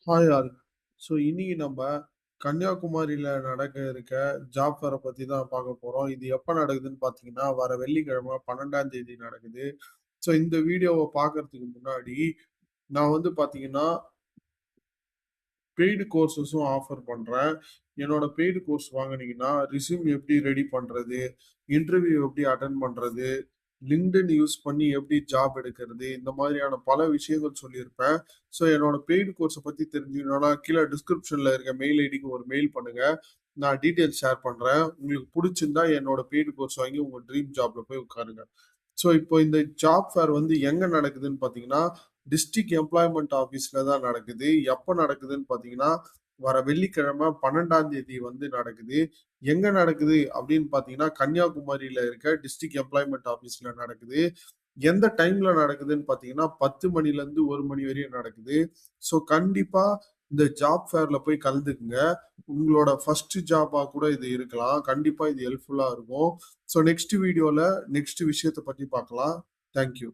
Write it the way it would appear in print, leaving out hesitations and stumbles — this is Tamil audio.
Hi all. ஸோ இன்னைக்கு நம்ம கன்னியாகுமரியில நடக்க இருக்க ஜாப் ஃபேர பத்தி தான் பார்க்க போறோம். இது எப்ப நடக்குதுன்னு பார்த்தீங்கன்னா, வர வெள்ளிக்கிழமை 12ஆம் தேதி நடக்குது. ஸோ இந்த வீடியோவ பார்க்கறதுக்கு முன்னாடி, நான் வந்து பார்த்தீங்கன்னா, பெய்டு கோர்ஸஸும் ஆஃபர் பண்றேன். என்னோட பெய்டு கோர்ஸ் வாங்குனீங்கன்னா, ரெஸ்யூம் எப்படி ரெடி பண்றது? இன்டர்வியூ எப்படி அட்டெண்ட் பண்றது? LinkedIn யூஸ் பண்ணி எப்படி ஜாப் எடுக்கிறது? இந்த மாதிரியான பல விஷயங்கள் சொல்லியிருப்பேன். ஸோ என்னோட பெய்டு கோர்ஸ பத்தி தெரிஞ்சுக்கணும்னா, கீழ டிஸ்கிரிப்ஷன்ல இருக்க மெயில் ஐடிக்கு ஒரு மெயில் பண்ணுங்க. நான் டீட்டெயில்ஸ் ஷேர் பண்றேன். உங்களுக்கு புடிச்சிருந்தா என்னோட பெய்டு கோர்ஸ் வாங்கி உங்க ட்ரீம் ஜாப்ல போய் உட்காருங்க. ஸோ இப்போ இந்த ஜாப் ஃபேர் வந்து எங்க நடக்குதுன்னு பார்த்தீங்கன்னா, டிஸ்ட்ரிக்ட் எம்ப்ளாய்மென்ட் ஆஃபீஸ்ல தான் நடக்குது. எப்ப நடக்குதுன்னு பார்த்தீங்கன்னா, வர வெள்ளிக்கிழமை 12ஆம் தேதி வந்து நடக்குது. எங்க நடக்குது அப்படின்னு பார்த்தீங்கன்னா, கன்னியாகுமரியில இருக்க டிஸ்ட்ரிக்ட் எம்ப்ளாய்மென்ட் ஆஃபீஸ்ல நடக்குது. எந்த டைம்ல நடக்குதுன்னு பார்த்தீங்கன்னா, 10 மணிலேருந்து 1 மணி வரையும் நடக்குது. ஸோ கண்டிப்பா இந்த ஜாப் ஃபேர்ல போய் கலந்துக்குங்க. உங்களோட ஃபர்ஸ்ட் ஜாபா கூட இது இருக்கலாம். கண்டிப்பா இது ஹெல்ப்ஃபுல்லா இருக்கும். ஸோ நெக்ஸ்ட் வீடியோல நெக்ஸ்ட் விஷயத்த பத்தி பார்க்கலாம். Thank you.